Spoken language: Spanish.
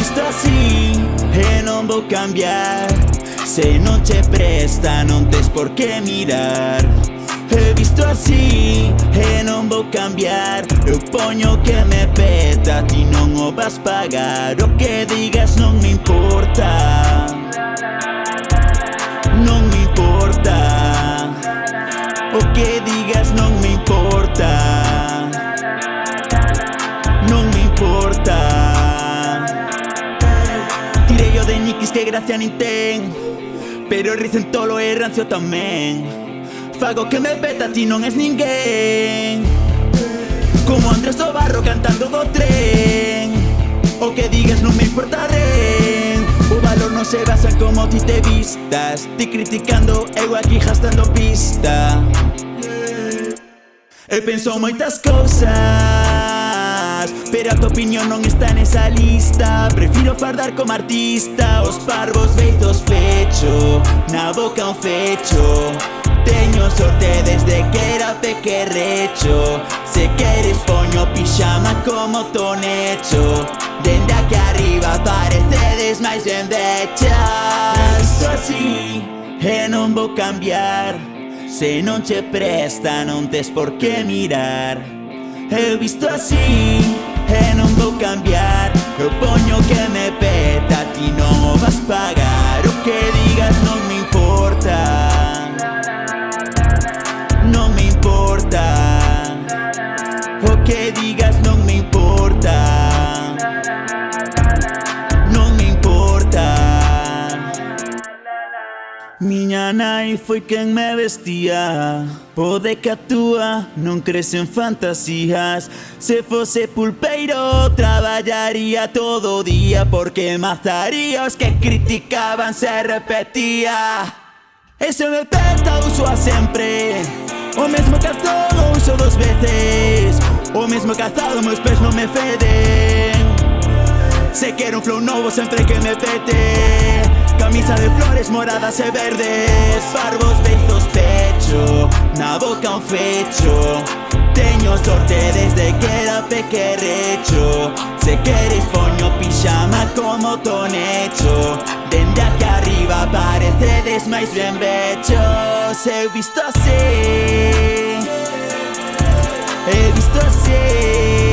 visto así e non vou cambiar. Se non che presta non tes por que mirar. He visto así e non vou cambiar. Eu poño que me peta, ti non o vas pagar. O que digas non me importa, non me importa. O que digas non me importa, non me importa. Tirei o de Nikis que gracia nin ten, pero Ricentolo e rancio tamén. Fago que me peta, ti non es ninguén. Como Andrés Obarro cantando do tren. O que digas non me importa ren. O valor non se basa en como ti te vistas. Ti criticando, eu aquí gastando pista. Eu penso moitas cousas, pero a tu opinión non está nesa lista. Prefiro fardar como artista. Os parvos beizos fecho, na boca un fecho. Teño sorte desde que era pequerrecho. Se queres poño pixama como tonecho. Dende aquí arriba parecedes máis ben vechas. Isto así e non vou cambiar. Se non che presta non tes por que mirar. Eu visto así e non vou cambiar. Eu poño que me peta, ti non o vas pagar. O que digas non me importa, non me importa. O que digas non me importa, non me importa. Miña nai foi quen me vestía. Pode que a túa non crese en fantasías. Se fose pulpeiro traballaría todo o día, porque mazaría os que criticaban se repetía. E se me peta uso a sempre. O mesmo calzado uso dos veces. O mesmo calzado meus pés non me feden. Se quero un flow novo sempre que me pete. Camisa de flores moradas e verdes. Parvos beizos pecho, na boca un fecho. Teño sorte desde que era pequerrecho. Se queres poño pixama como tonecho. Dende aquí arriba parecedes máis ben vechos. He visto así, he visto así.